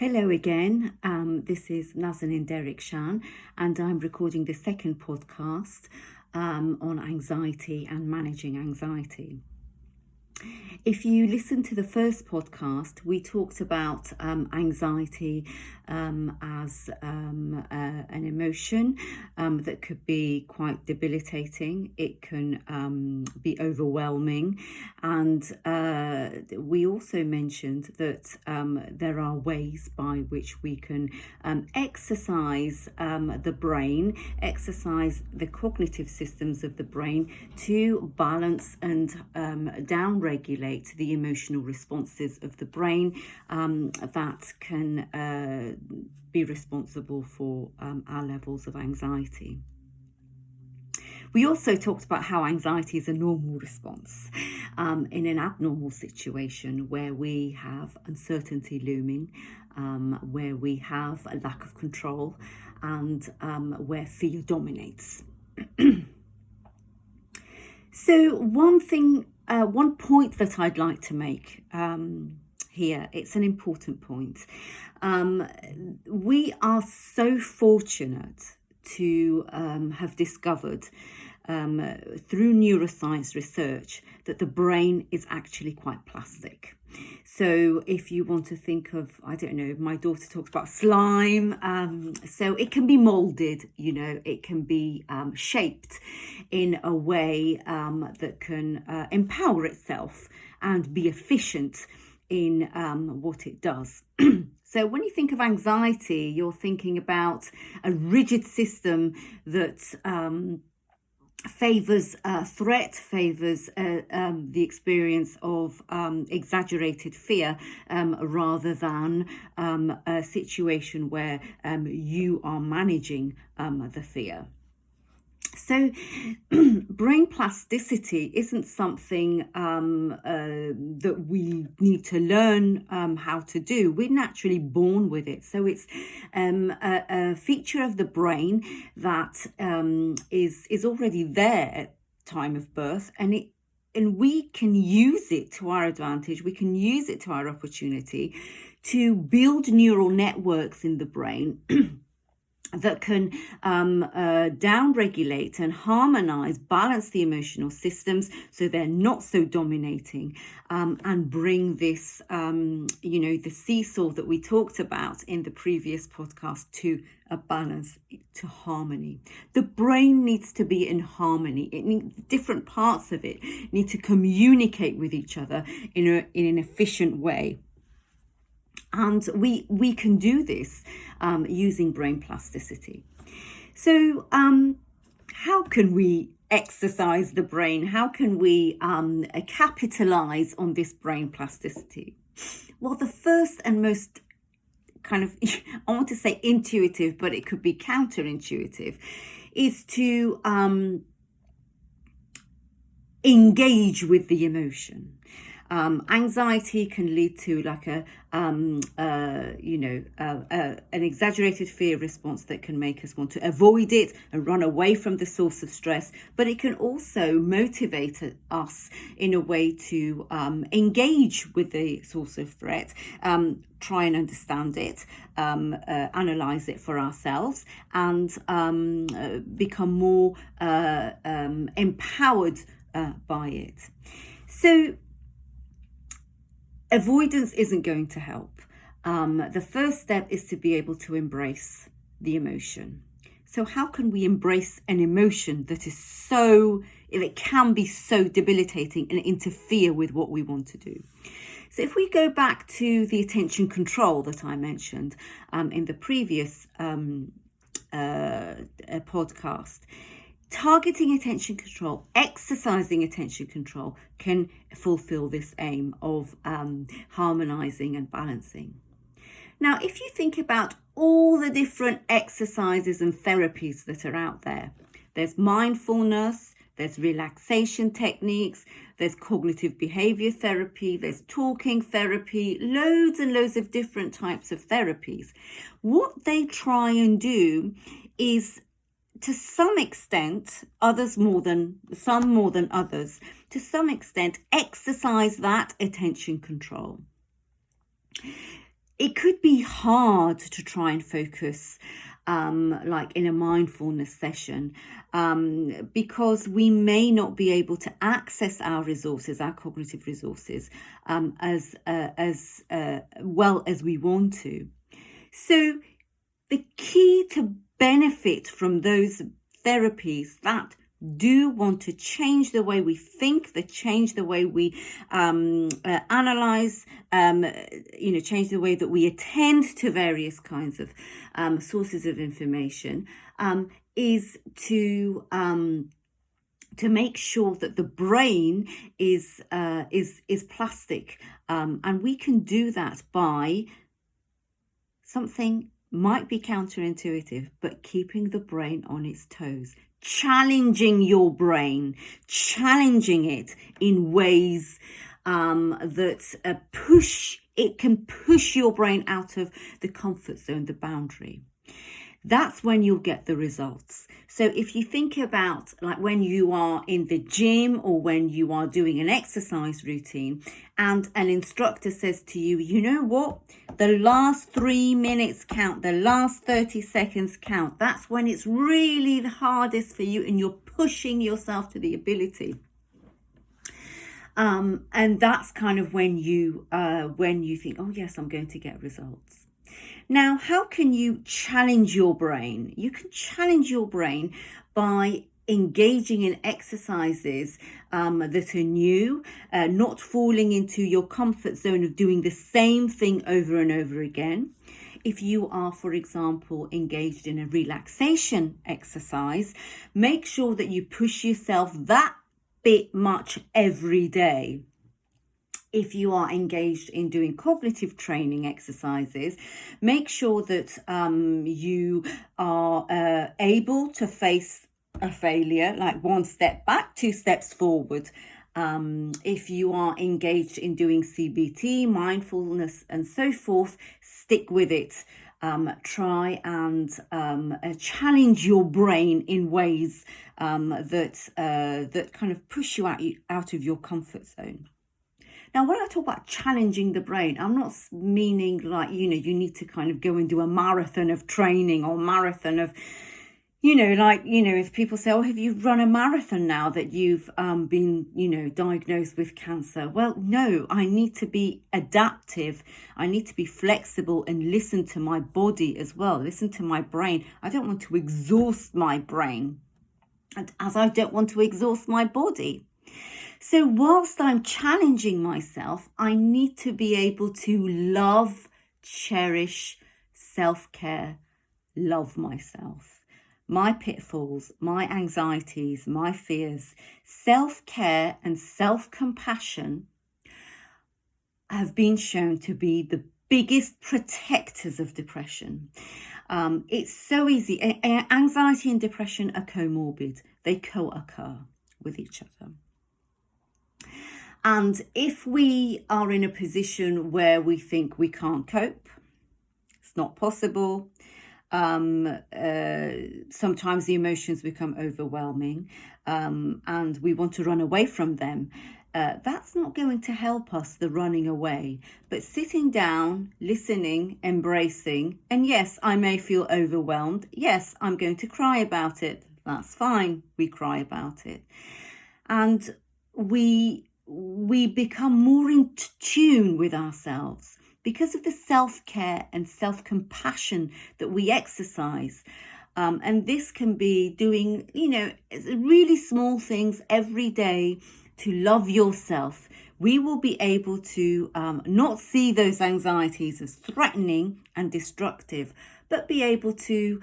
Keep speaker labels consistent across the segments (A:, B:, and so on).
A: Hello again, this is Naz Derakhshan and I'm recording the second podcast on anxiety and managing anxiety. If you listen to the first podcast, we talked about anxiety as an emotion that could be quite debilitating. It can be overwhelming, and we also mentioned that there are ways by which we can exercise the brain, exercise the cognitive systems of the brain to balance and downregulate the emotional responses of the brain that can be responsible for our levels of anxiety. We also talked about how anxiety is a normal response in an abnormal situation where we have uncertainty looming, where we have a lack of control, and where fear dominates. So one point that I'd like to make here, it's an important point. We are so fortunate to have discovered through neuroscience research that the brain is actually quite plastic. So if you want to think of, I don't know, my daughter talks about slime, so it can be molded, it can be shaped in a way that can empower itself and be efficient in what it does. So when you think of anxiety, you're thinking about a rigid system that favors threat, favors the experience of exaggerated fear rather than a situation where you are managing the fear. So brain plasticity isn't something that we need to learn how to do. We're naturally born with it. So it's a feature of the brain that is already there at time of birth, and we can use it to our advantage. We can use it to our opportunity to build neural networks in the brain that can downregulate and harmonize, balance the emotional systems so they're not so dominating, and bring this, the seesaw that we talked about in the previous podcast to a balance, to harmony. The brain needs to be in harmony. Different parts of it need to communicate with each other in an efficient way. And we can do this using brain plasticity. So how can we exercise the brain? How can we capitalize on this brain plasticity? Well, the first and most kind of, I want to say intuitive, but it could be counterintuitive, is to engage with the emotion. Anxiety can lead to like an exaggerated fear response that can make us want to avoid it and run away from the source of stress. But it can also motivate us in a way to engage with the source of threat, try and understand it, analyze it for ourselves, and become more empowered by it. So avoidance isn't going to help. The first step is to be able to embrace the emotion. So how can we embrace an emotion that it can be so debilitating and interfere with what we want to do? So if we go back to the attention control that I mentioned in the previous podcast, targeting attention control, exercising attention control can fulfill this aim of harmonizing and balancing. Now, if you think about all the different exercises and therapies that are out there, there's mindfulness, there's relaxation techniques, there's cognitive behavior therapy, there's talking therapy, loads and loads of different types of therapies. What they try and do is, to some extent, some more than others, to some extent, exercise that attention control. It could be hard to try and focus like in a mindfulness session, because we may not be able to access our resources, our cognitive resources, as well as we want to. So the key to benefit from those therapies that do want to change the way we think, that change the way we analyze, change the way that we attend to various kinds of sources of information, is to make sure that the brain is plastic, and we can do that by something might be counterintuitive, but keeping the brain on its toes. Challenging your brain, challenging it in ways that can push your brain out of the comfort zone, the boundary. That's when you'll get the results. So if you think about like when you are in the gym or when you are doing an exercise routine and an instructor says to you, you know what, the last 3 minutes count, the last 30 seconds count. That's when it's really the hardest for you and you're pushing yourself to the ability. And that's kind of when you think, oh yes, I'm going to get results. Now, how can you challenge your brain? You can challenge your brain by engaging in exercises that are new, not falling into your comfort zone of doing the same thing over and over again. If you are, for example, engaged in a relaxation exercise, make sure that you push yourself that bit much every day. If you are engaged in doing cognitive training exercises, make sure that you are able to face a failure, like 1 step back, 2 steps forward. If you are engaged in doing CBT, mindfulness, and so forth, stick with it. Try and challenge your brain in ways that kind of push you out of your comfort zone. Now, when I talk about challenging the brain, I'm not meaning like, you need to kind of go and do a marathon of training or marathon of, if people say, oh, have you run a marathon now that you've been, diagnosed with cancer? Well, no, I need to be adaptive. I need to be flexible and listen to my body as well, listen to my brain. I don't want to exhaust my brain, and as I don't want to exhaust my body. So whilst I'm challenging myself, I need to be able to love, cherish, self-care, love myself, my pitfalls, my anxieties, my fears. Self-care and self-compassion have been shown to be the biggest protectors of depression. It's so easy. Anxiety and depression are comorbid. They co-occur with each other. And if we are in a position where we think we can't cope, it's not possible, sometimes the emotions become overwhelming, and we want to run away from them, that's not going to help us, the running away. But sitting down, listening, embracing, and yes, I may feel overwhelmed. Yes, I'm going to cry about it. That's fine. We cry about it. And we become more in tune with ourselves because of the self-care and self-compassion that we exercise. And this can be doing, really small things every day to love yourself. We will be able to not see those anxieties as threatening and destructive, but be able to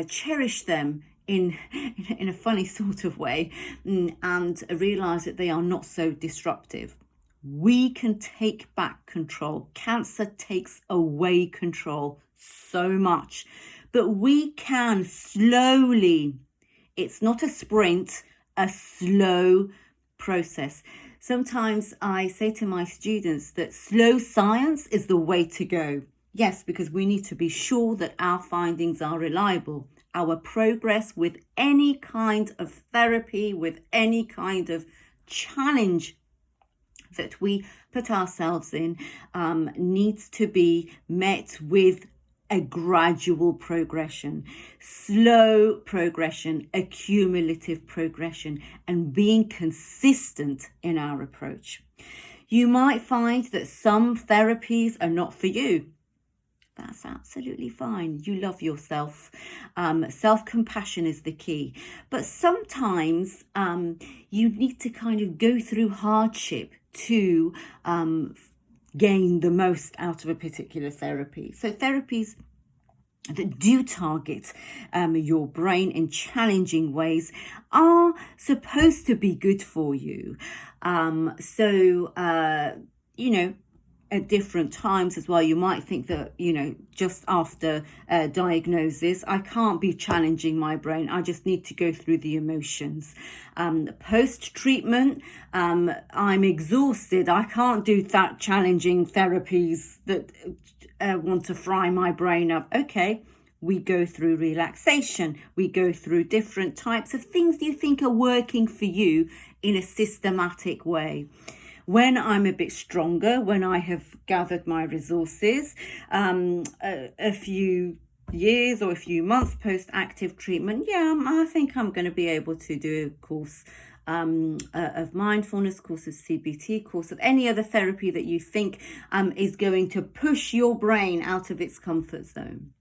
A: cherish them in a funny sort of way, and realize that they are not so disruptive. We can take back control. Cancer takes away control so much, but we can slowly, it's not a sprint, a slow process. Sometimes I say to my students that slow science is the way to go. Yes, because we need to be sure that our findings are reliable. Our progress with any kind of therapy, with any kind of challenge that we put ourselves in needs to be met with a gradual progression, slow progression, a cumulative progression, and being consistent in our approach. You might find that some therapies are not for you. That's absolutely fine. You love yourself. Self-compassion is the key. But sometimes you need to kind of go through hardship to gain the most out of a particular therapy. So therapies that do target your brain in challenging ways are supposed to be good for you. You know, at different times as well, you might think that, you know, just after diagnosis, I can't be challenging my brain. I just need to go through the emotions. Post-treatment, I'm exhausted. I can't do that challenging therapies that want to fry my brain up. Okay, we go through relaxation. We go through different types of things you think are working for you in a systematic way. When I'm a bit stronger, when I have gathered my resources, a few years or a few months post-active treatment, I think I'm going to be able to do a course of mindfulness, course of CBT, course of any other therapy that you think is going to push your brain out of its comfort zone.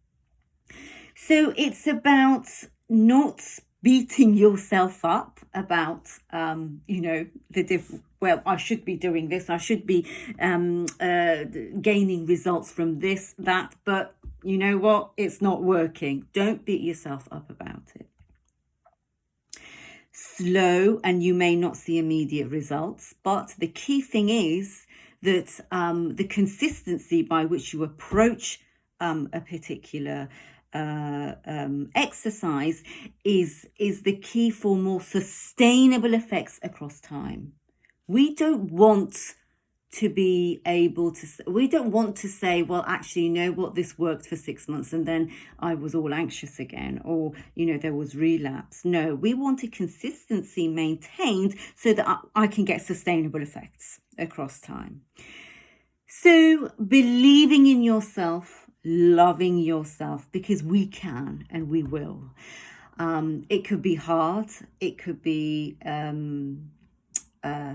A: So it's about not beating yourself up about, I should be doing this, I should be gaining results from this, that, but you know what? It's not working. Don't beat yourself up about it. Slow, and you may not see immediate results, but the key thing is that the consistency by which you approach a particular exercise is the key for more sustainable effects across time. We don't want to be able to, we don't want to say, well, actually, you know what, this worked for 6 months and then I was all anxious again, or, you know, there was relapse. No, we want a consistency maintained so that I can get sustainable effects across time. So believing in yourself, loving yourself, because we can and we will. It could be hard. It could be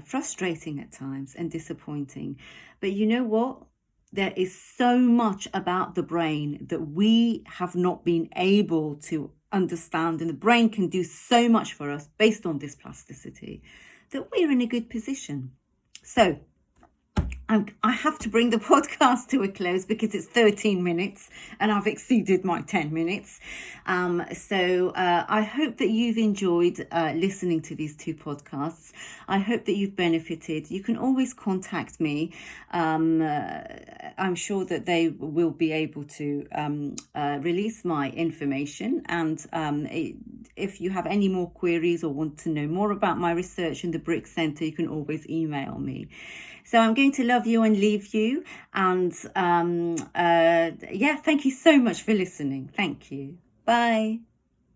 A: frustrating at times and disappointing. But you know what? There is so much about the brain that we have not been able to understand, and the brain can do so much for us based on this plasticity, that we're in a good position. So I have to bring the podcast to a close because it's 13 minutes and I've exceeded my 10 minutes. So I hope that you've enjoyed listening to these two podcasts. I hope that you've benefited. You can always contact me. I'm sure that they will be able to release my information. And if you have any more queries or want to know more about my research in the BRiC Centre, you can always email me. So I'm going to love you and leave you. And thank you so much for listening. Thank you. Bye.